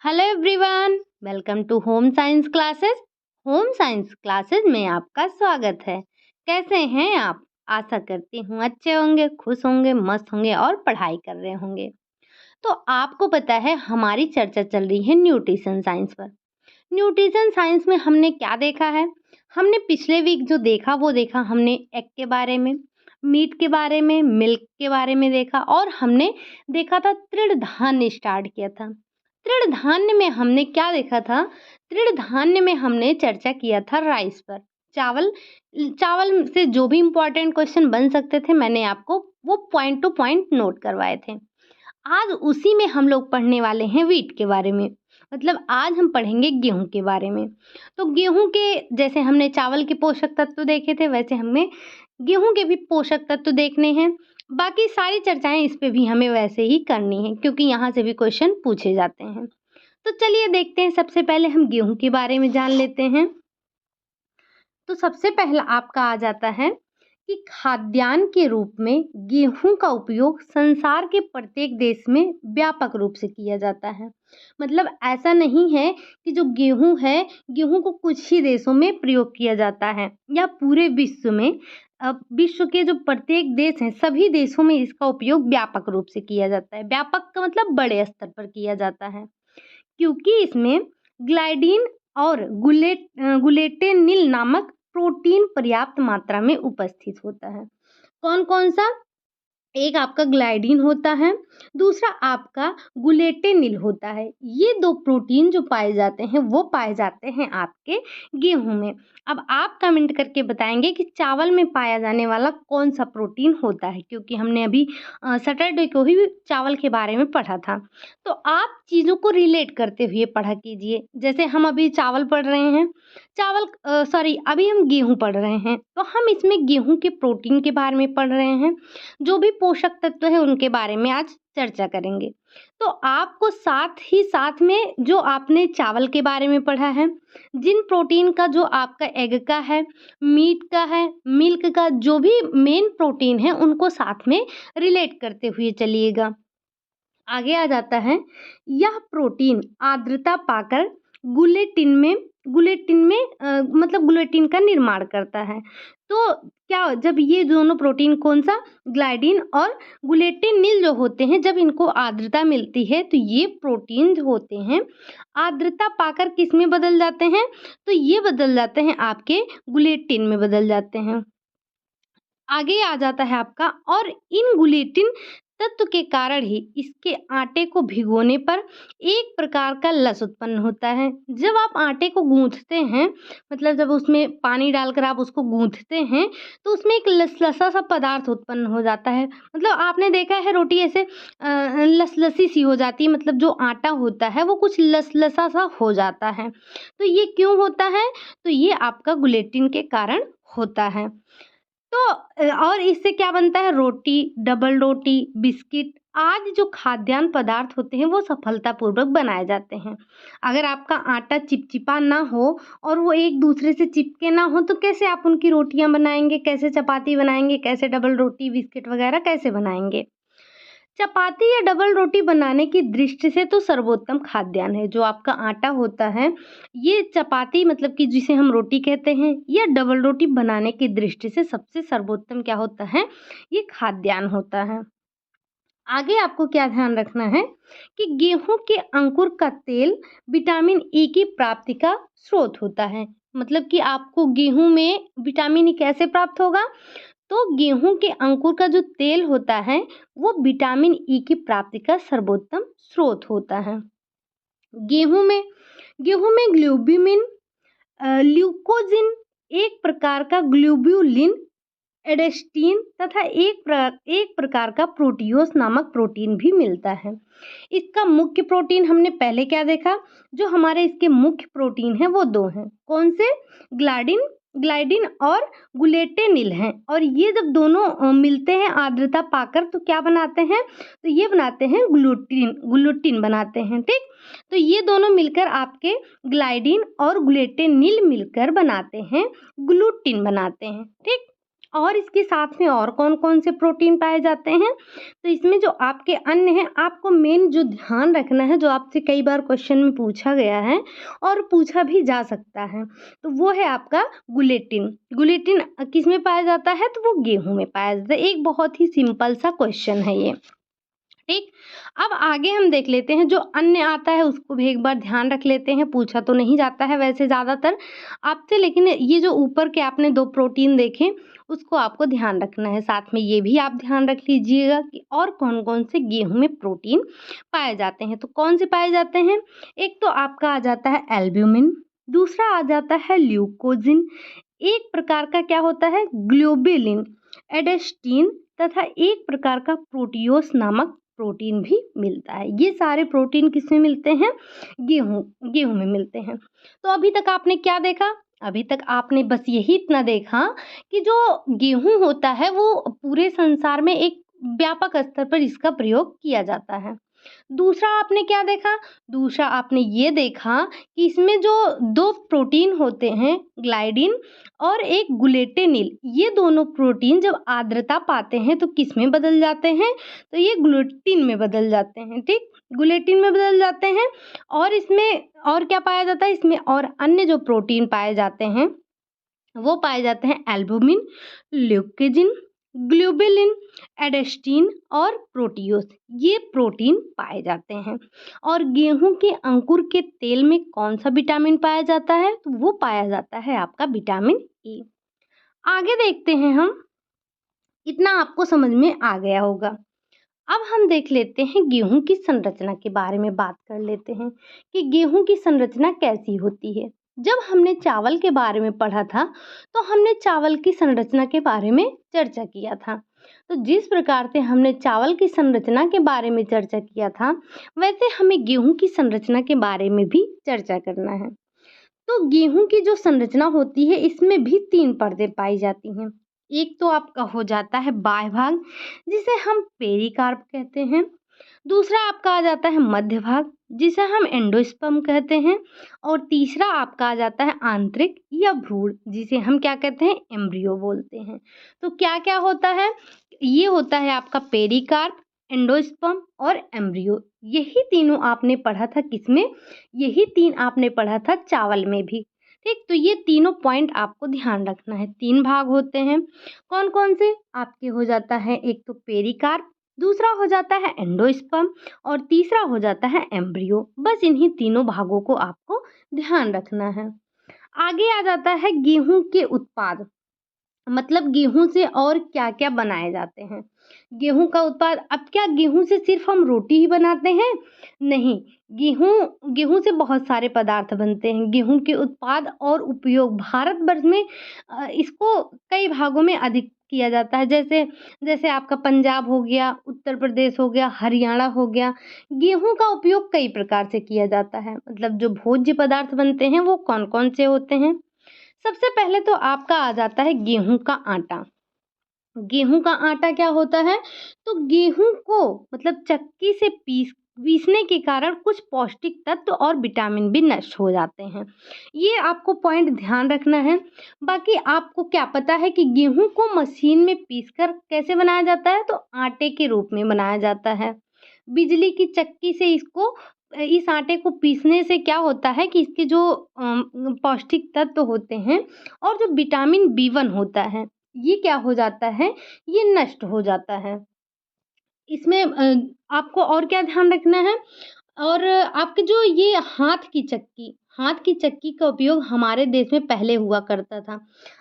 Hello everyone, welcome to home science classes. Home science classes में आपका स्वागत है। कैसे हैं आप? आशा करती हूँ अच्छे होंगे, खुश होंगे, मस्त होंगे और पढ़ाई कर रहे होंगे। तो आपको पता है हमारी चर्चा चल रही है न्यूट्रिशन साइंस पर। न्यूट्रिशन साइंस में हमने क्या देखा है? हमने पिछले वीक जो देखा वो देखा हमने एग के बारे में, मीट के बारे में, मिल्क के बारे में देखा और हमने देखा था तृण धान्य स्टार्ट किया था। तृण धान्य में हमने क्या देखा था? तृण धान्य में हमने चर्चा किया था राइस पर। चावल चावल से जो भी इम्पोर्टेंट क्वेश्चन बन सकते थे मैंने आपको वो पॉइंट टू पॉइंट नोट करवाए थे। आज उसी में हम लोग पढ़ने वाले हैं व्हीट के बारे में। मतलब आज हम पढ़ेंगे गेहूं के बारे में। तो गेहूं के जैसे हमने चावल के पोषक तत्व देखे थे वैसे हमें गेहूं के भी पोषक तत्व देखने हैं। बाकी सारी चर्चाएं इस पे भी हमें वैसे ही करनी है क्योंकि यहाँ से भी क्वेश्चन पूछे जाते हैं। तो चलिए देखते हैं, सबसे पहले हम गेहूं के बारे में जान लेते हैं। तो सबसे पहला आपका आ जाता है कि खाद्यान्न के रूप में गेहूं का उपयोग संसार के प्रत्येक देश में व्यापक रूप से किया जाता है। मतलब ऐसा नहीं है कि जो गेहूं है, गेहूं को कुछ ही देशों में प्रयोग किया जाता है या पूरे विश्व में। अब विश्व के जो प्रत्येक देश हैं सभी देशों में इसका उपयोग व्यापक रूप से किया जाता है। व्यापक का मतलब बड़े स्तर पर किया जाता है क्योंकि इसमें ग्लाइडिन और गुलेटेनिल नामक प्रोटीन पर्याप्त मात्रा में उपस्थित होता है। कौन कौन सा? एक आपका ग्लाइडिन होता है, दूसरा आपका गुलेटेनिल होता है। ये दो प्रोटीन जो पाए जाते हैं वो पाए जाते हैं आपके गेहूं में। अब आप कमेंट करके बताएंगे कि चावल में पाया जाने वाला कौन सा प्रोटीन होता है, क्योंकि हमने अभी सैटरडे को ही चावल के बारे में पढ़ा था। तो आप चीज़ों को रिलेट करते हुए पढ़ा कीजिए। जैसे हम अभी चावल पढ़ रहे हैं, अभी हम गेहूं पढ़ रहे हैं तो हम इसमें गेहूं के प्रोटीन के बारे में पढ़ रहे हैं। जो भी पोषक तत्व है उनके बारे में आज चर्चा करेंगे। तो आपको साथ ही साथ में जो आपने चावल के बारे में पढ़ा है, जिन प्रोटीन का जो आपका एग का है, मीट का है, मिल्क का, जो भी मेन प्रोटीन है उनको साथ में रिलेट करते हुए चलिएगा। आगे आ जाता है, यह प्रोटीन आर्द्रता पाकर गुलेटिन का निर्माण करता है। तो क्या जब ये दोनों प्रोटीन कौन सा, ग्लाइडिन और गुलेटिनिल जो होते हैं, जब इनको आर्द्रता मिलती है तो ये प्रोटीन जो होते हैं आर्द्रता पाकर किस में बदल जाते हैं? तो ये बदल जाते हैं आपके गुलेटिन में बदल जाते हैं। आगे आ जाता है आपका, और इन गुलेटिन तत्व के कारण ही इसके आटे को भिगोने पर एक प्रकार का लस उत्पन्न होता है। जब आप आटे को गूंथते हैं, मतलब जब उसमें पानी डालकर आप उसको गूंथते हैं तो उसमें एक लसलसा सा पदार्थ उत्पन्न हो जाता है। मतलब आपने देखा है रोटी ऐसे लसलसी सी हो जाती है, मतलब जो आटा होता है वो कुछ लसलसा सा हो जाता है। तो ये क्यों होता है? तो ये आपका गुलेटिन के कारण होता है। तो और इससे क्या बनता है? रोटी, डबल रोटी, बिस्किट आदि जो खाद्यान्न पदार्थ होते हैं वो सफलतापूर्वक बनाए जाते हैं। अगर आपका आटा चिपचिपा ना हो और वो एक दूसरे से चिपके ना हो तो कैसे आप उनकी रोटियां बनाएंगे, कैसे चपाती बनाएंगे, कैसे डबल रोटी, बिस्किट वगैरह कैसे बनाएंगे? चपाती या डबल रोटी बनाने की दृष्टि से तो सर्वोत्तम खाद्यान्न है जो आपका आटा होता है। ये चपाती मतलब कि जिसे हम रोटी कहते हैं, या डबल रोटी बनाने की दृष्टि से सबसे सर्वोत्तम क्या होता है? ये खाद्यान्न होता है। आगे आपको क्या ध्यान रखना है कि गेहूं के अंकुर का तेल विटामिन ई की प्राप्ति का स्रोत होता है। मतलब कि आपको गेहूं में विटामिन ई कैसे प्राप्त होगा? तो गेहूं के अंकुर का जो तेल होता है वो विटामिन ई की प्राप्ति का सर्वोत्तम स्रोत होता है। गेहूं में गेहूं में ग्लोब्यूमिन, ल्यूकोजिन, एक प्रकार का ग्लोब्यूलिन, एडेस्टीन तथा एक प्रकार का प्रोटियोस नामक प्रोटीन भी मिलता है। इसका मुख्य प्रोटीन हमने पहले क्या देखा? जो हमारे इसके मुख्य प्रोटीन हैं वो दो हैं। कौन से? ग्लाइडिन ग्लाइडिन और गुलेटेनिल हैं। और ये जब दोनों मिलते हैं आर्द्रता पाकर तो क्या बनाते हैं? तो ये बनाते हैं ग्लूटिन बनाते हैं। ठीक, तो ये दोनों मिलकर आपके ग्लाइडिन और गुलेटेनिल मिलकर बनाते हैं ग्लूटिन बनाते हैं। ठीक, और इसके साथ में और कौन-कौन से प्रोटीन पाए जाते हैं? तो इसमें जो आपके अन्न हैं, आपको मेन जो ध्यान रखना है, जो आपसे कई बार क्वेश्चन में पूछा गया है और पूछा भी जा सकता है, तो वो है आपका ग्लूटेन। ग्लूटेन किसमें पाया जाता है? तो वो गेहूँ में पाया जाता है। एक बहुत ही सिंपल सा क्वेश्चन है ये। ठीक। अब आगे हम देख लेते हैं, जो अन्य आता है उसको भी एक बार ध्यान रख लेते हैं। पूछा तो नहीं जाता है वैसे ज़्यादातर आपसे, लेकिन ये जो ऊपर के आपने 2 प्रोटीन देखे उसको आपको ध्यान रखना है। साथ में ये भी आप ध्यान रख लीजिएगा कि और कौन-कौन से गेहूँ में प्रोटीन पाए जाते हैं। तो कौन से पाए जाते हैं? एक तो आपका आ जाता है एल्ब्यूमिन, दूसरा आ जाता है ल्यूकोजिन, एक प्रकार का क्या होता है ग्लोबुलिन, एडेस्टीन तथा एक प्रकार का प्रोटियोस नामक प्रोटीन भी मिलता है। ये सारे प्रोटीन किसमें मिलते हैं? गेहूँ में मिलते हैं। तो अभी तक आपने क्या देखा? अभी तक आपने बस यही इतना देखा कि जो गेहूँ होता है वो पूरे संसार में एक व्यापक स्तर पर इसका प्रयोग किया जाता है। दूसरा आपने क्या देखा? दूसरा आपने ये देखा कि इसमें जो 2 प्रोटीन होते हैं ग्लाइडिन और एक ग्लूटेनिल, ये दोनों प्रोटीन जब आर्द्रता पाते हैं तो किस में बदल जाते हैं? तो ये ग्लूटिन में बदल जाते हैं। ठीक, ग्लूटिन में बदल जाते हैं। और इसमें और क्या पाया जाता है? इसमें और अन्य जो प्रोटीन पाए जाते हैं वो पाए जाते हैं एल्बुमिन, ल्यूकेजिन, ग्लोबुलिन, एडेस्टीन और प्रोटियोस, ये प्रोटीन पाए जाते हैं। और गेहूं के अंकुर के तेल में कौन सा विटामिन पाया जाता है? तो वो पाया जाता है आपका विटामिन ए। आगे देखते हैं हम, इतना आपको समझ में आ गया होगा। अब हम देख लेते हैं गेहूं की संरचना के बारे में बात कर लेते हैं कि गेहूं की संरचना कैसी होती है। जब हमने चावल के बारे में पढ़ा था तो हमने चावल की संरचना के बारे में चर्चा किया था। तो जिस प्रकार से हमने चावल की संरचना के बारे में चर्चा किया था, वैसे हमें गेहूं की संरचना के बारे में भी चर्चा करना है। तो गेहूं की जो संरचना होती है इसमें भी 3 परतें पाई जाती हैं। एक तो आपका हो जाता है बाह्य भाग, जिसे हम पेरिकार्प कहते हैं। दूसरा आपका आ जाता है मध्य भाग, जिसे हम एंडोस्पर्म कहते हैं। और तीसरा आपका आ जाता है आंतरिक या भ्रूण, जिसे हम क्या कहते हैं? एम्ब्रियो बोलते हैं। तो क्या क्या होता है? ये होता है आपका पेरिकार्प, एंडोस्पर्म और एम्ब्रियो। यही तीनों आपने पढ़ा था किसमें? यही 3 आपने पढ़ा था चावल में भी। ठीक, तो ये तीनों पॉइंट आपको ध्यान रखना है। 3 भाग होते हैं। कौन कौन से? आपके हो जाता है एक तो पेरिकार्प, दूसरा हो जाता है एंडोस्पर्म और तीसरा हो जाता है एम्ब्रियो। बस इन्हीं तीनों भागों को आपको ध्यान रखना है। आगे आ जाता है गेहूं के उत्पाद, मतलब गेहूं से और क्या क्या बनाए जाते हैं। गेहूं का उत्पाद, अब क्या गेहूं से सिर्फ हम रोटी ही बनाते हैं? नहीं, गेहूं से बहुत सारे पदार्थ बनते हैं। गेहूं के उत्पाद और उपयोग भारत वर्ष में इसको कई भागों में अधिक किया जाता है। जैसे जैसे आपका पंजाब हो गया, उत्तर प्रदेश हो गया, हरियाणा हो गया। गेहूं का उपयोग कई प्रकार से किया जाता है। मतलब जो भोज्य पदार्थ बनते हैं वो कौन कौन से होते हैं? सबसे पहले तो आपका आ जाता है गेहूं का आटा। गेहूं का आटा क्या होता है? तो गेहूं को मतलब चक्की से पीसने के कारण कुछ पौष्टिक तत्व और विटामिन भी नष्ट हो जाते हैं। ये आपको पॉइंट ध्यान रखना है। बाकी आपको क्या पता है कि गेहूं को मशीन में पीसकर कैसे बनाया जाता है? तो आटे के रूप में बनाया जाता है। बिजली की चक्की से इस आटे को पीसने से क्या होता है कि इसके जो पौष्टिक तत्व होते हैं और जो विटामिन बी1 होता है, ये क्या हो जाता है? ये नष्ट हो जाता है। इसमें आपको और क्या ध्यान रखना है? और आपके जो ये हाथ की चक्की का उपयोग हमारे देश में पहले हुआ करता था।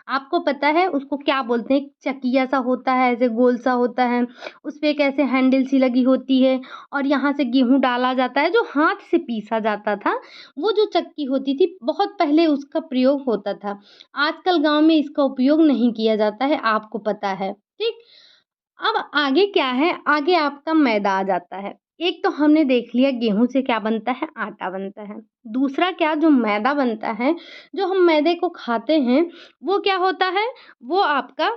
आपको पता है उसको क्या बोलते हैं? चकिया सा होता है, ऐसे गोल सा होता है, उसपे एक ऐसे हैंडल सी लगी होती है और यहाँ से गेहूँ डाला जाता है, जो हाथ से पीसा जाता था। वो जो चक्की होती थी, बहुत पहले उसका प्रयोग होता था। आजकल गाँव में इसका उपयोग नहीं किया जाता है, आपको पता है। ठीक? अब आगे क्या है? आगे आपका मैदा आ जाता है। एक तो हमने देख लिया गेहूँ से क्या बनता है? आटा बनता है। दूसरा क्या, जो मैदा बनता है, जो हम मैदे को खाते हैं, वो क्या होता है? वो आपका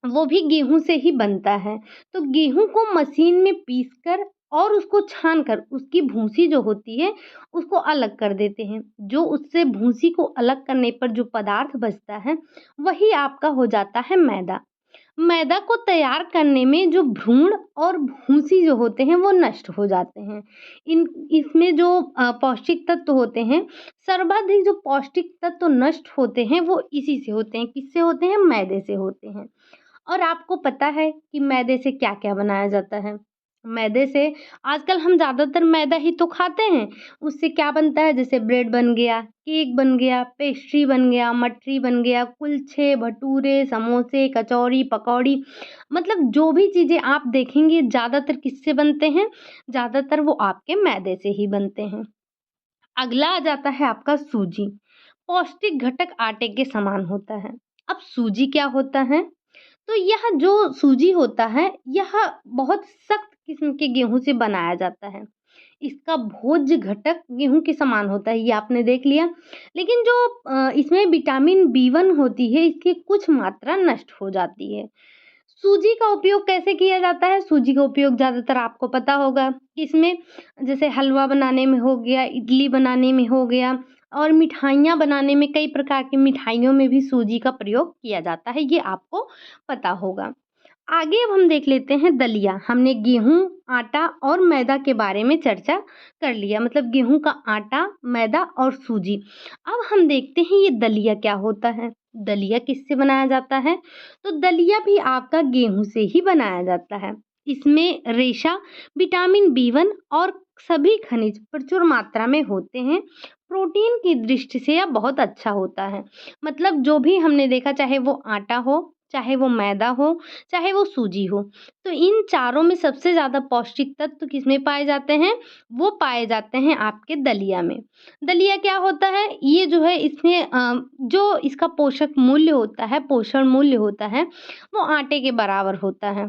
वो भी गेहूँ से ही बनता है। तो गेहूँ को मशीन में पीसकर और उसको छानकर उसकी भूसी जो होती है उसको अलग कर देते हैं। जो उससे भूसी को अलग करने पर जो पदार्थ बचता है वही आपका हो जाता है मैदा। मैदा को तैयार करने में जो भ्रूण और भूसी जो होते हैं वो नष्ट हो जाते हैं। इन इसमें जो पौष्टिक तत्व होते हैं, सर्वाधिक जो पौष्टिक तत्व नष्ट होते हैं वो इसी से होते हैं। किससे होते हैं? मैदे से होते हैं। और आपको पता है कि मैदे से क्या-क्या बनाया जाता है? मैदे से आजकल हम ज़्यादातर मैदा ही तो खाते हैं। उससे क्या बनता है? जैसे ब्रेड बन गया, केक बन गया, पेस्ट्री बन गया, मठरी बन गया, कुलचे, भटूरे, समोसे, कचौड़ी, पकौड़ी, मतलब जो भी चीज़ें आप देखेंगे ज़्यादातर किससे बनते हैं? ज़्यादातर वो आपके मैदे से ही बनते हैं। अगला आ जाता है आपका सूजी। पौष्टिक घटक आटे के समान होता है। अब सूजी क्या होता है? तो यह जो सूजी होता है, यह बहुत सख्त किस्म के गेहूँ से बनाया जाता है। इसका भोज्य घटक गेहूँ के समान होता है, ये आपने देख लिया। लेकिन जो इसमें विटामिन बी1 होती है, इसकी कुछ मात्रा नष्ट हो जाती है। सूजी का उपयोग कैसे किया जाता है? सूजी का उपयोग ज़्यादातर आपको पता होगा, किसमें? जैसे हलवा बनाने में हो गया, इडली बनाने में हो गया और मिठाइयाँ बनाने में, कई प्रकार की मिठाइयों में भी सूजी का प्रयोग किया जाता है, ये आपको पता होगा। आगे अब हम देख लेते हैं दलिया। हमने गेहूँ, आटा और मैदा के बारे में चर्चा कर लिया, मतलब गेहूँ का आटा, मैदा और सूजी। अब हम देखते हैं ये दलिया क्या होता है? दलिया किससे बनाया जाता है? तो दलिया भी आपका गेहूँ से ही बनाया जाता है। इसमें रेशा, विटामिन बी1 और सभी खनिज प्रचुर मात्रा में होते हैं। प्रोटीन की दृष्टि से यह बहुत अच्छा होता है। मतलब जो भी हमने देखा, चाहे वो आटा हो, चाहे वो मैदा हो, चाहे वो सूजी हो, तो इन चारों में सबसे ज़्यादा पौष्टिक तत्व किसमें पाए जाते हैं? वो पाए जाते हैं आपके दलिया में। दलिया क्या होता है? ये जो है इसमें जो इसका पोषक मूल्य होता है, पोषण मूल्य होता है, वो आटे के बराबर होता है।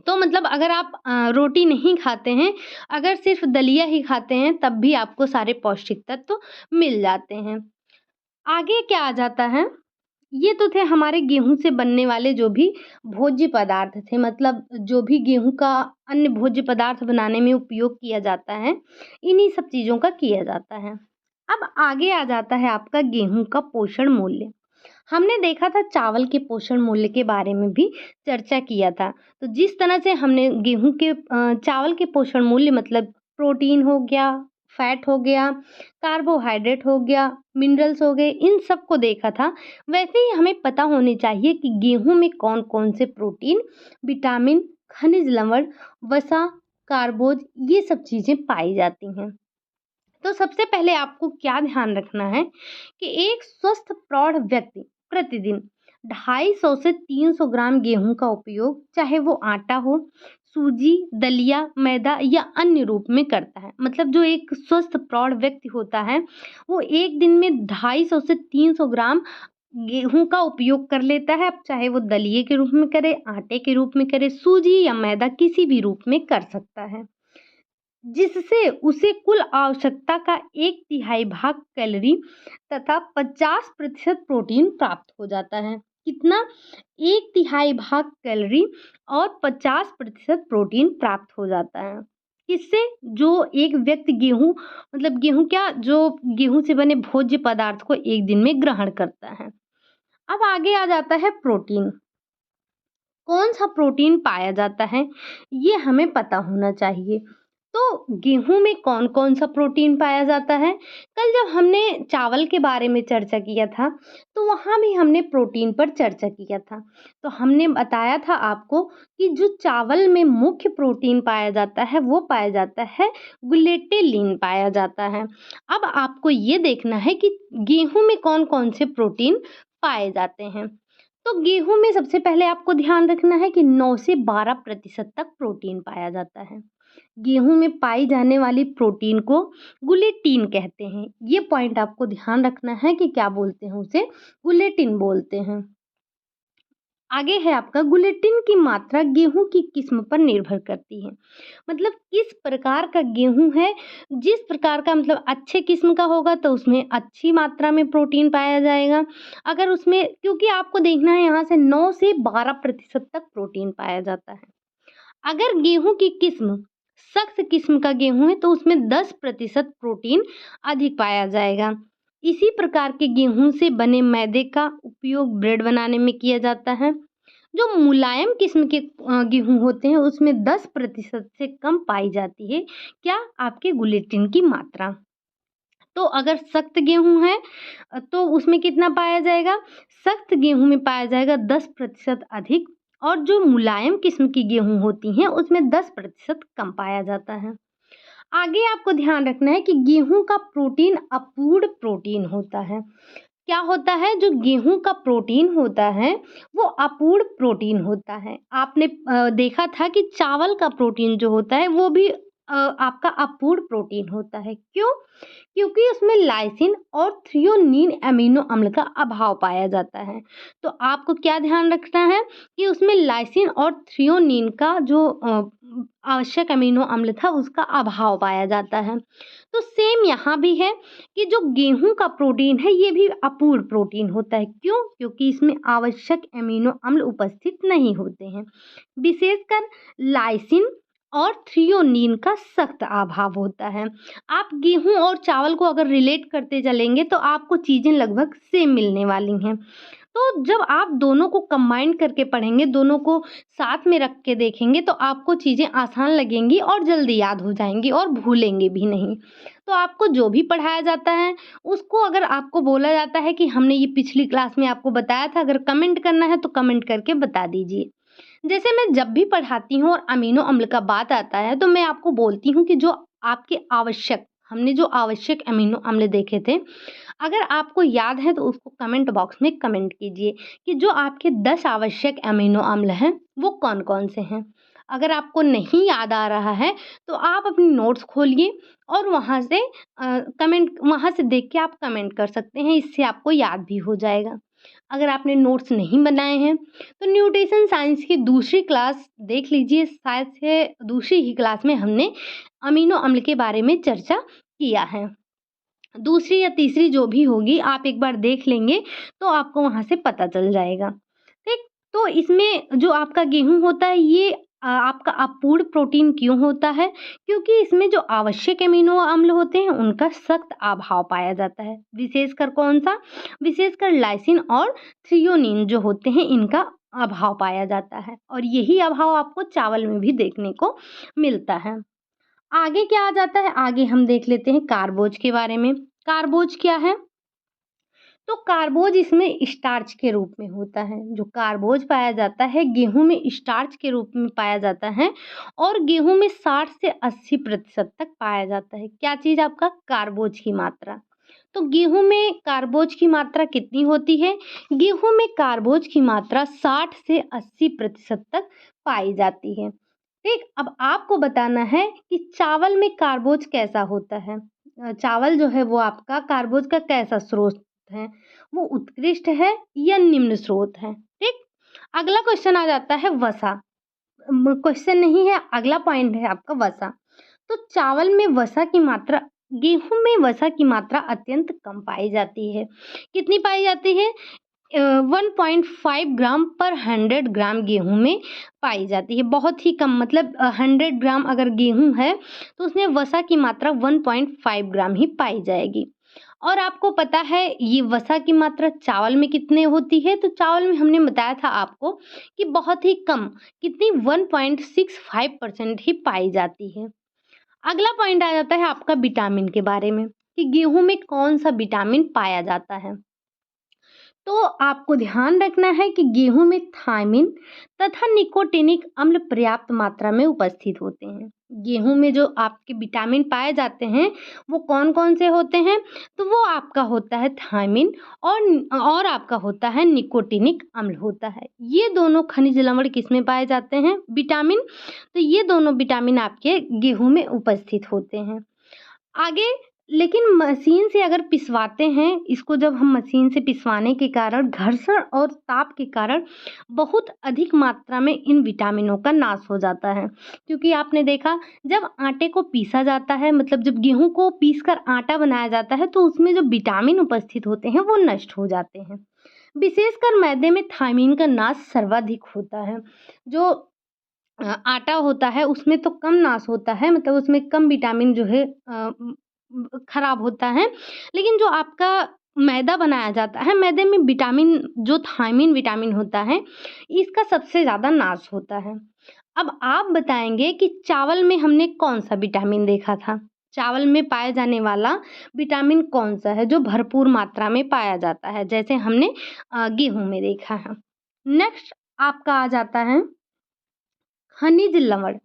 तो मतलब अगर आप रोटी नहीं खाते हैं, अगर सिर्फ़ दलिया ही खाते हैं, तब भी आपको सारे पौष्टिक तत्व मिल जाते हैं। आगे क्या आ जाता है? ये तो थे हमारे गेहूँ से बनने वाले जो भी भोज्य पदार्थ थे, मतलब जो भी गेहूँ का अन्य भोज्य पदार्थ बनाने में उपयोग किया जाता है, इन्हीं सब चीज़ों का किया जाता है। अब आगे आ जाता है आपका गेहूँ का पोषण मूल्य। हमने देखा था चावल के पोषण मूल्य के बारे में भी चर्चा किया था। तो जिस तरह से हमने गेहूँ के चावल के पोषण मूल्य, मतलब प्रोटीन हो गया, फैट हो गया, कार्बोहाइड्रेट हो गया, मिनरल्स हो गए, इन सब को देखा था, वैसे ही हमें पता होनी चाहिए कि गेहूँ में कौन-कौन से प्रोटीन, विटामिन, खनिज लवण, वसा, कार्बोज, ये सब चीज़ें पाई जाती हैं। तो सबसे पहले आपको क्या ध्यान रखना है कि एक स्वस्थ प्रौढ़ व्यक्ति प्रतिदिन 250 से 300 ग्राम गेहूं का उपयोग, चाहे वो आटा हो, सूजी, दलिया, मैदा या अन्य रूप में करता है। मतलब जो एक स्वस्थ प्रौढ़ व्यक्ति होता है, वो एक दिन में 250 से 300 ग्राम गेहूं का उपयोग कर लेता है। अब चाहे वो दलिए के रूप में करे, आटे के रूप में करे, सूजी या मैदा किसी भी रूप में कर सकता है, जिससे उसे कुल आवश्यकता का 1/3 भाग कैलोरी तथा 50% प्रोटीन प्राप्त हो जाता है। कितना? 1/3 भाग कैलोरी और 50% प्रोटीन प्राप्त हो जाता है। किससे? जो एक व्यक्ति गेहूँ, मतलब गेहूँ क्या, जो गेहूँ से बने भोज्य पदार्थ को एक दिन में ग्रहण करता है। अब आगे आ जाता है प्रोटीन। कौन सा प्रोटीन पाया जाता है, ये हमें पता होना चाहिए। तो गेहूँ में कौन-कौन सा प्रोटीन पाया जाता है? कल जब हमने चावल के बारे में चर्चा किया था, तो वहाँ भी हमने प्रोटीन पर चर्चा किया था। तो हमने बताया था आपको कि जो चावल में मुख्य प्रोटीन पाया जाता है, वो पाया जाता है ग्लूटेलिन पाया जाता है। अब आपको ये देखना है कि गेहूँ में कौन-कौन से प्रोटीन पाए जाते हैं। तो गेहूँ में सबसे पहले आपको ध्यान रखना है कि 9 से 12% तक प्रोटीन पाया जाता है। गेहूँ में पाई जाने वाली प्रोटीन को ग्लूटीन कहते हैं। ये पॉइंट आपको ध्यान रखना है कि क्या बोलते हैं उसे? ग्लूटीन बोलते हैं। आगे है आपका ग्लूटीन की मात्रा गेहूँ की किस्म पर निर्भर करती है। मतलब किस प्रकार का गेहूँ है, जिस प्रकार का, मतलब अच्छे किस्म का होगा तो उसमें अच्छी मात्रा में प्रोटीन पाया जाएगा। अगर उसमें, क्योंकि आपको देखना है यहाँ से 9 से 12% तक प्रोटीन पाया जाता है। अगर गेहूँ की किस्म सख्त किस्म का गेहूँ है तो उसमें 10% प्रोटीन अधिक पाया जाएगा। इसी प्रकार के गेहूँ से बने मैदे का उपयोग ब्रेड बनाने में किया जाता है। जो मुलायम किस्म के गेहूँ होते हैं उसमें 10% से कम पाई जाती है क्या आपके ग्लूटेन की मात्रा। तो अगर सख्त गेहूँ है तो उसमें कितना पाया जाएगा? सख्त गेहूँ में पाया जाएगा 10% अधिक और जो मुलायम किस्म की गेहूँ होती हैं उसमें 10% कम पाया जाता है। आगे आपको ध्यान रखना है कि गेहूँ का प्रोटीन अपूर्ण प्रोटीन होता है। क्या होता है? जो गेहूँ का प्रोटीन होता है वो अपूर्ण प्रोटीन होता है। आपने देखा था कि चावल का प्रोटीन जो होता है वो भी आपका अपूर्ण प्रोटीन होता है। क्यों? क्योंकि उसमें लाइसिन और थ्रियोनीन अमीनो अम्ल का अभाव पाया जाता है। तो आपको क्या ध्यान रखना है कि उसमें लाइसिन और थ्रियोनीन का जो आवश्यक अमीनो अम्ल था उसका अभाव पाया जाता है। तो सेम यहाँ भी है कि जो गेहूँ का प्रोटीन है ये भी अपूर्ण प्रोटीन होता है। क्यों? क्योंकि इसमें आवश्यक अमीनो अम्ल उपस्थित नहीं होते हैं। विशेषकर लाइसिन और थ्रियोनीन का सख्त अभाव होता है। आप गेहूँ और चावल को अगर रिलेट करते चलेंगे तो आपको चीज़ें लगभग सेम मिलने वाली हैं। तो जब आप दोनों को कंबाइन करके पढ़ेंगे, दोनों को साथ में रख के देखेंगे तो आपको चीज़ें आसान लगेंगी और जल्दी याद हो जाएँगी और भूलेंगे भी नहीं। तो आपको जो भी पढ़ाया जाता है उसको अगर आपको बोला जाता है कि हमने ये पिछली क्लास में आपको बताया था, अगर कमेंट करना है तो कमेंट करके बता दीजिए। जैसे मैं जब भी पढ़ाती हूँ और अमीनो अम्ल का बात आता है तो मैं आपको बोलती हूँ कि जो आपके आवश्यक हमने जो आवश्यक अमीनो अम्ल देखे थे, अगर आपको याद है तो उसको कमेंट बॉक्स में कमेंट कीजिए कि जो आपके 10 आवश्यक अमीनो अम्ल हैं वो कौन-कौन से हैं। अगर आपको नहीं याद आ रहा है तो आप अपनी नोट्स खोलिए और वहाँ से देख के आप कमेंट कर सकते हैं, इससे आपको याद भी हो जाएगा। अगर आपने नोट्स नहीं बनाए हैं तो न्यूट्रिशन साइंस की दूसरी क्लास देख लीजिए, शायद से दूसरी ही क्लास में हमने अमीनो अम्ल के बारे में चर्चा किया है। दूसरी या तीसरी जो भी होगी आप एक बार देख लेंगे तो आपको वहाँ से पता चल जाएगा। ठीक? तो इसमें जो आपका गेहूँ होता है ये आपका अपूर्ण प्रोटीन क्यों होता है? क्योंकि इसमें जो आवश्यक अमीनो अम्ल होते हैं उनका सख्त अभाव पाया जाता है। विशेषकर कौन-सा? विशेषकर लाइसिन और थ्रियोनीन जो होते हैं इनका अभाव पाया जाता है और यही अभाव आपको चावल में भी देखने को मिलता है। आगे क्या आ जाता है? आगे हम देख लेते हैं कार्बोज के बारे में। कार्बोज क्या है? तो कार्बोज इसमें स्टार्च के रूप में होता है। जो कार्बोज पाया जाता है गेहूँ में स्टार्च के रूप में पाया जाता है और गेहूँ में 60 से 80% तक पाया जाता है। क्या चीज़? आपका कार्बोज की मात्रा। तो गेहूँ में कार्बोज की मात्रा कितनी होती है? गेहूँ में कार्बोज की मात्रा 60 से 80% तक पाई जाती है। ठीक, अब आपको बताना है कि चावल में कार्बोज कैसा होता है। चावल जो है वो आपका कार्बोज का कैसा स्रोत है? वो उत्कृष्ट है या निम्न स्रोत है? ठीक, अगला क्वेश्चन आ जाता है वसा। क्वेश्चन नहीं है, अगला पॉइंट है आपका वसा। तो चावल में वसा की मात्रा गेहूं में वसा की मात्रा अत्यंत कम पाई जाती है। कितनी पाई जाती है? 1.5 ग्राम पर 100 ग्राम गेहूँ में पाई जाती है। बहुत ही कम, मतलब 100 ग्राम अगर गेहूँ है तो उसमें वसा की मात्रा 1.5 ग्राम ही पाई जाएगी। और आपको पता है ये वसा की मात्रा चावल में कितने होती है? तो चावल में हमने बताया था आपको कि बहुत ही कम, कितनी 1.65% ही पाई जाती है। अगला पॉइंट आ जाता है आपका विटामिन के बारे में कि गेहूँ में कौन-सा विटामिन पाया जाता है। तो आपको ध्यान रखना है कि गेहूं में थायमिन तथा निकोटिनिक अम्ल पर्याप्त मात्रा में उपस्थित होते हैं। गेहूं में जो आपके विटामिन पाए जाते हैं वो कौन कौन से होते हैं? तो वो आपका होता है थायमिन और आपका होता है निकोटिनिक अम्ल होता है। ये दोनों खनिज लवण किसमें पाए जाते हैं? विटामिन। तो ये दोनों विटामिन आपके गेहूं में उपस्थित होते हैं। आगे, लेकिन मशीन से अगर पिसवाते हैं इसको, जब हम मशीन से पिसवाने के कारण घर्षण और ताप के कारण बहुत अधिक मात्रा में इन विटामिनों का नाश हो जाता है। क्योंकि आपने देखा जब आटे को पीसा जाता है, मतलब जब गेहूं को पीसकर आटा बनाया जाता है तो उसमें जो विटामिन उपस्थित होते हैं वो नष्ट हो जाते हैं। विशेषकर मैदे में थायमीन का नाश सर्वाधिक होता है। जो आटा होता है उसमें तो कम नाश होता है, मतलब उसमें कम विटामिन जो है खराब होता है। लेकिन जो आपका मैदा बनाया जाता है, मैदे में विटामिन जो थायमिन विटामिन होता है, इसका सबसे ज़्यादा नाश होता है। अब आप बताएँगे कि चावल में हमने कौन-सा विटामिन देखा था? चावल में पाए जाने वाला विटामिन कौन-सा है जो भरपूर मात्रा में पाया जाता है? जैसे हमने गेहूँ में देखा है। नेक्स्ट आपका आ जाता है खनिज लवण।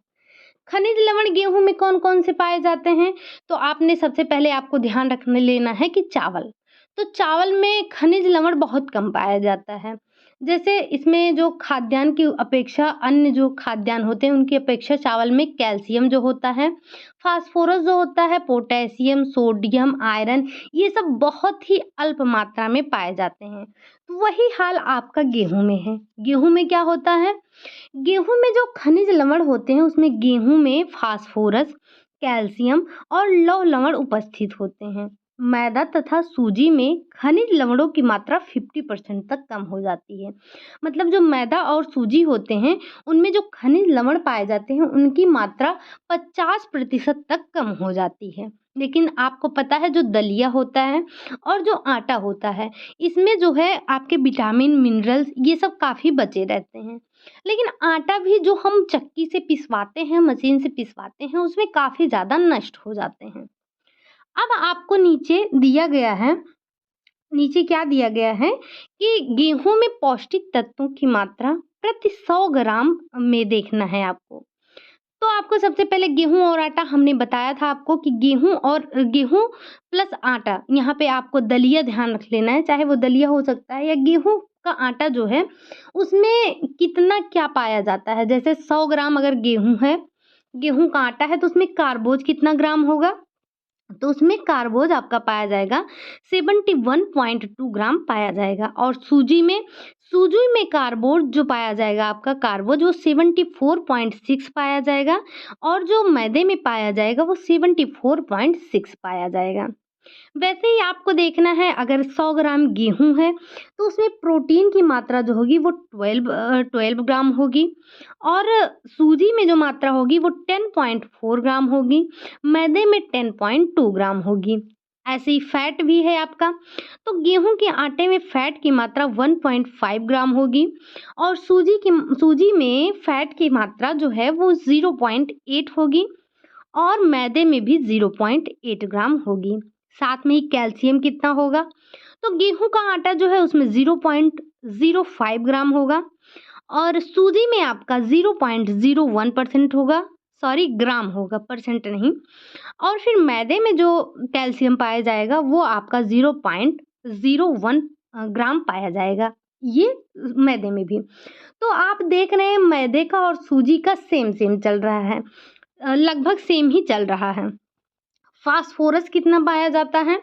खनिज लवण गेहूँ में कौन-कौन से पाए जाते हैं? तो आपने सबसे पहले आपको ध्यान रखने लेना है कि चावल। तो चावल में खनिज लवण बहुत कम पाया जाता है। जैसे इसमें जो खाद्यान्न की अपेक्षा अन्य जो खाद्यान्न होते हैं उनकी अपेक्षा चावल में कैल्शियम जो होता है, फास्फोरस जो होता है, पोटेशियम, सोडियम, आयरन ये सब बहुत ही अल्प मात्रा में पाए जाते हैं। तो वही हाल आपका गेहूँ में है। गेहूँ में क्या होता है? गेहूँ में जो खनिज लवण होते हैं उसमें गेहूँ में फास्फोरस, कैल्शियम और लौह लवण उपस्थित होते हैं। मैदा तथा सूजी में खनिज लवणों की मात्रा 50% तक कम हो जाती है। मतलब जो मैदा और सूजी होते हैं उनमें जो खनिज लवण पाए जाते हैं उनकी मात्रा 50% तक कम हो जाती है। लेकिन आपको पता है जो दलिया होता है और जो आटा होता है इसमें जो है आपके विटामिन, मिनरल्स ये सब काफ़ी बचे रहते हैं। लेकिन आटा भी जो हम चक्की से पिसवाते हैं, मशीन से पिसवाते हैं, उसमें काफ़ी ज़्यादा नष्ट हो जाते हैं। अब आपको नीचे दिया गया है, नीचे क्या दिया गया है कि गेहूँ में पौष्टिक तत्वों की मात्रा प्रति 100 ग्राम में देखना है आपको। तो आपको सबसे पहले गेहूँ और आटा हमने बताया था आपको कि गेहूँ प्लस आटा, यहाँ पे आपको दलिया ध्यान रख लेना है, चाहे वो दलिया हो सकता है या गेहूँ का आटा जो है, उसमें कितना क्या पाया जाता है। जैसे 100 ग्राम अगर गेहूँ है, गेहूँ का आटा है तो उसमें कार्बोज कितना ग्राम होगा? तो उसमें कार्बोज आपका पाया जाएगा 71.2 ग्राम पाया जाएगा और सूजी में कार्बोज जो पाया जाएगा आपका कार्बोज वो 74.6 पाया जाएगा और जो मैदे में पाया जाएगा वो 74.6 पाया जाएगा। वैसे ही आपको देखना है अगर 100 ग्राम गेहूँ है तो उसमें प्रोटीन की मात्रा जो होगी वो 12 ग्राम होगी और सूजी में जो मात्रा होगी वो 10.4 ग्राम होगी, मैदे में 10.2 ग्राम होगी। ऐसे ही फैट भी है आपका, तो गेहूँ के आटे में फैट की मात्रा 1.5 ग्राम होगी और सूजी में फैट की मात्रा जो है वो 0.8 होगी और मैदे में भी 0.8 ग्राम होगी। साथ में ही कैल्शियम कितना होगा? तो गेहूँ का आटा जो है उसमें 0.05 ग्राम होगा और सूजी में आपका 0.01% होगा, सॉरी ग्राम होगा, परसेंट नहीं। और फिर मैदे में जो कैल्शियम पाया जाएगा वो आपका 0.01 ग्राम पाया जाएगा, ये मैदे में भी। तो आप देख रहे हैं मैदे का और सूजी का सेम सेम चल रहा है, लगभग सेम ही चल रहा है। फास्फोरस कितना पाया जाता है?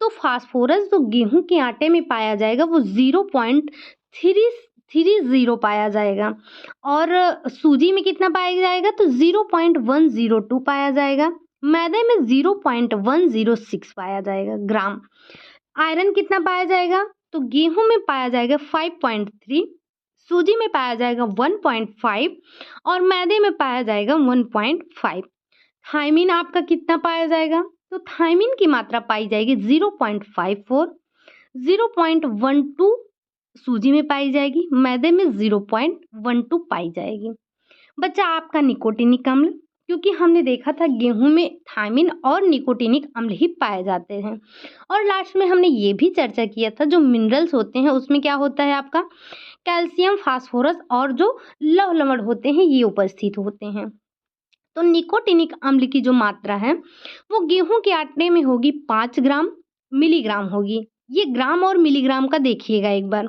तो फास्फोरस जो गेहूँ के आटे में पाया जाएगा वो 0.330 पाया जाएगा और सूजी में कितना पाया जाएगा? तो 0.102 पाया जाएगा। मैदे में 0.106 पाया जाएगा ग्राम। आयरन कितना पाया जाएगा? तो गेहूँ में पाया जाएगा 5.3, सूजी में पाया जाएगा 1.5 और मैदे में पाया जाएगा 1.5। थायमिन आपका कितना पाया जाएगा? तो थायमिन की मात्रा पाई जाएगी 0.54, 0.12 सूजी में पाई जाएगी, मैदे में 0.12 पाई जाएगी। बचा आपका निकोटिनिक अम्ल, क्योंकि हमने देखा था गेहूं में थायमिन और निकोटिनिक अम्ल ही पाए जाते हैं। और लास्ट में हमने ये भी चर्चा किया था जो मिनरल्स होते हैं उसमें क्या होता है आपका कैल्शियम, फास्फोरस और जो लौह लवण होते हैं ये उपस्थित होते हैं। तो निकोटिनिक अम्ल की जो मात्रा है वो गेहूं के आटे में होगी 5 ग्राम मिलीग्राम होगी। ये ग्राम और मिलीग्राम का देखिएगा एक बार।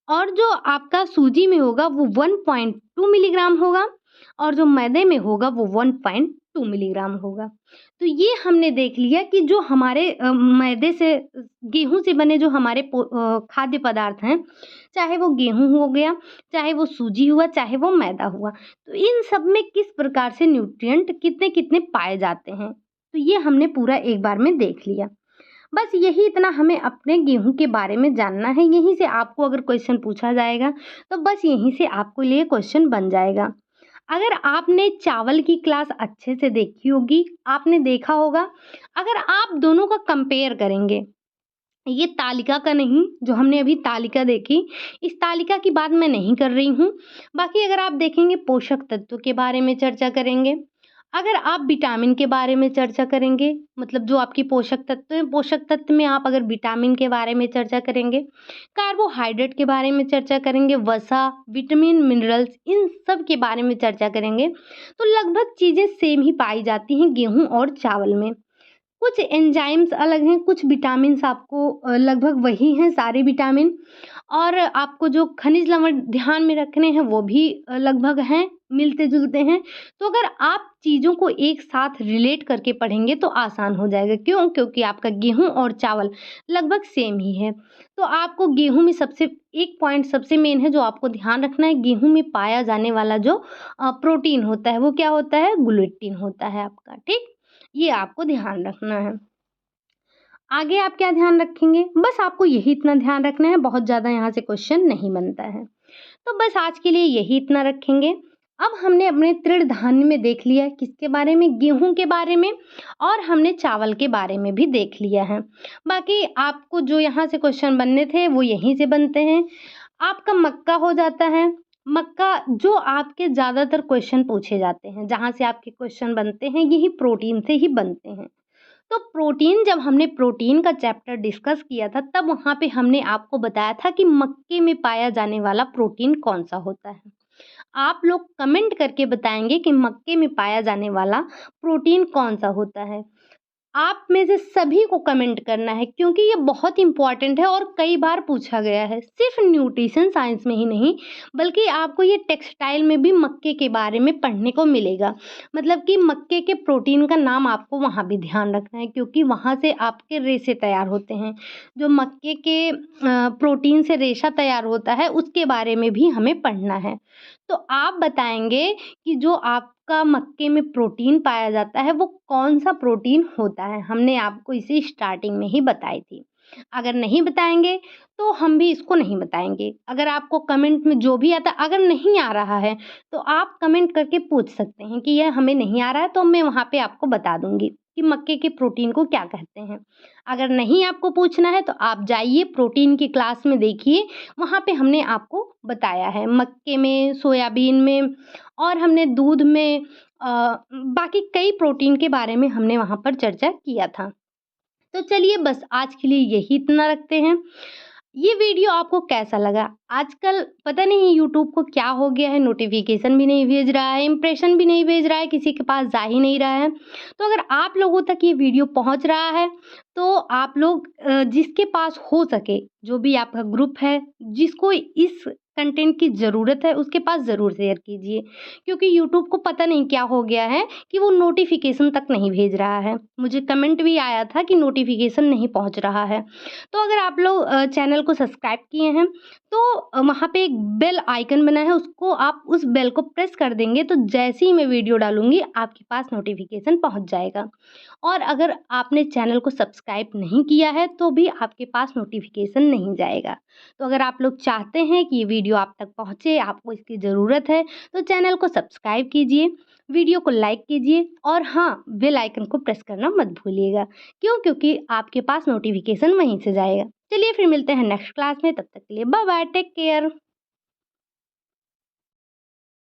और जो आपका सूजी में होगा वो 1.2 मिलीग्राम होगा और जो मैदे में होगा वो 1.2 मिलीग्राम होगा। तो ये हमने देख लिया कि जो हमारे मैदे से गेहूं से बने जो हमारे खाद्य पदार्थ हैं, चाहे वो गेहूं हो गया, चाहे वो सूजी हुआ, चाहे वो मैदा हुआ, तो इन सब में किस प्रकार से न्यूट्रिएंट कितने कितने पाए जाते हैं, तो ये हमने पूरा एक बार में देख लिया। बस यही इतना हमें अपने गेहूं के बारे में जानना है। यहीं से आपको अगर क्वेश्चन पूछा जाएगा तो बस यहीं से आपको लिए क्वेश्चन बन जाएगा। अगर आपने चावल की क्लास अच्छे से देखी होगी, आपने देखा होगा, अगर आप दोनों का कंपेयर करेंगे ये तालिका का नहीं, जो हमने अभी तालिका देखी, इस तालिका की बात मैं नहीं कर रही हूँ। बाकी अगर आप देखेंगे पोषक तत्व के बारे में चर्चा करेंगे। अगर आप विटामिन के बारे में चर्चा करेंगे, मतलब जो आपकी पोषक तत्व हैं, पोषक तत्व में आप अगर विटामिन के बारे में चर्चा करेंगे, कार्बोहाइड्रेट के बारे में चर्चा करेंगे, वसा, विटामिन, मिनरल्स, इन सब के बारे में चर्चा करेंगे, तो लगभग चीज़ें सेम ही पाई जाती हैं गेहूँ और चावल में। कुछ एंजाइम्स अलग हैं, कुछ विटामिन्स आपको लगभग वही हैं सारे विटामिन, और आपको जो खनिज लवण ध्यान में रखने हैं वो भी लगभग हैं, मिलते-जुलते हैं। तो अगर आप चीज़ों को एक साथ रिलेट करके पढ़ेंगे तो आसान हो जाएगा। क्यों? क्योंकि आपका गेहूँ और चावल लगभग सेम ही है। तो आपको गेहूँ में सबसे एक पॉइंट सबसे मेन है जो आपको ध्यान रखना है, गेहूँ में पाया जाने वाला जो प्रोटीन होता है वो क्या होता है? ग्लूटीन होता है आपका, ठीक? ये आपको ध्यान रखना है। आगे आप क्या ध्यान रखेंगे? बस आपको यही इतना ध्यान रखना है, बहुत ज़्यादा यहाँ से क्वेश्चन नहीं बनता है। तो बस आज के लिए यही इतना रखेंगे। अब हमने अपने तृण धान्य में देख लिया है, किसके बारे में? गेहूँ के बारे में, और हमने चावल के बारे में भी देख लिया है। बाकी आपको जो यहाँ से क्वेश्चन बनने थे वो यहीं से बनते हैं। आपका मक्का हो जाता है। मक्का जो आपके ज़्यादातर क्वेश्चन पूछे जाते हैं, जहाँ से आपके क्वेश्चन बनते हैं, यही प्रोटीन से ही बनते हैं। तो प्रोटीन, जब हमने प्रोटीन का चैप्टर डिस्कस किया था तब वहाँ पे हमने आपको बताया था कि मक्के में पाया जाने वाला प्रोटीन कौन सा होता है। आप लोग कमेंट करके बताएंगे कि मक्के में पाया जाने वाला प्रोटीन कौन सा होता है। आप में से सभी को कमेंट करना है, क्योंकि ये बहुत इम्पॉर्टेंट है और कई बार पूछा गया है। सिर्फ न्यूट्रिशन साइंस में ही नहीं, बल्कि आपको ये टेक्सटाइल में भी मक्के के बारे में पढ़ने को मिलेगा। मतलब कि मक्के के प्रोटीन का नाम आपको वहाँ भी ध्यान रखना है, क्योंकि वहाँ से आपके रेशे तैयार होते हैं। जो मक्के के प्रोटीन से रेशा तैयार होता है उसके बारे में भी हमें पढ़ना है। तो आप बताएंगे कि जो आपका मक्के में प्रोटीन पाया जाता है वो कौन सा प्रोटीन होता है। हमने आपको इसे स्टार्टिंग में ही बताई थी। अगर नहीं बताएंगे तो हम भी इसको नहीं बताएंगे। अगर आपको कमेंट में जो भी आता, अगर नहीं आ रहा है तो आप कमेंट करके पूछ सकते हैं कि यह हमें नहीं आ रहा है, तो मैं वहाँ पे आपको बता दूंगी कि मक्के के प्रोटीन को क्या कहते हैं। अगर नहीं आपको पूछना है तो आप जाइए प्रोटीन की क्लास में, देखिए वहाँ पे हमने आपको बताया है मक्के में, सोयाबीन में, और हमने दूध में, बाकी कई प्रोटीन के बारे में हमने वहाँ पर चर्चा किया था। तो चलिए बस आज के लिए यही इतना रखते हैं। ये वीडियो आपको कैसा लगा? आजकल पता नहीं यूट्यूब को क्या हो गया है, नोटिफिकेशन भी नहीं भेज रहा है, इम्प्रेशन भी नहीं भेज रहा है, किसी के पास जा ही नहीं रहा है। तो अगर आप लोगों तक ये वीडियो पहुंच रहा है तो आप लोग जिसके पास हो सके, जो भी आपका ग्रुप है, जिसको इस कंटेंट की ज़रूरत है उसके पास ज़रूर शेयर कीजिए, क्योंकि यूट्यूब को पता नहीं क्या हो गया है कि वो नोटिफिकेशन तक नहीं भेज रहा है। मुझे कमेंट भी आया था कि नोटिफिकेशन नहीं पहुंच रहा है। तो अगर आप लोग चैनल को सब्सक्राइब किए हैं तो वहाँ पे एक बेल आइकन बना है, उसको आप उस बेल को प्रेस कर देंगे तो जैसे ही मैं वीडियो डालूंगी आपके पास नोटिफिकेशन पहुँच जाएगा। और अगर आपने चैनल को सब्सक्राइब नहीं किया है तो भी आपके पास नोटिफिकेशन नहीं जाएगा। तो अगर आप लोग चाहते हैं कि ये वीडियो आप तक पहुँचे, आपको इसकी ज़रूरत है, तो चैनल को सब्सक्राइब कीजिए, वीडियो को लाइक कीजिए, और हाँ, बेल आइकन को प्रेस करना मत भूलिएगा। क्यों? क्योंकि आपके पास नोटिफिकेशन वहीं से जाएगा। चलिए फिर मिलते हैं नेक्स्ट क्लास में, तब तक के लिए बाय बाय, टेक केयर।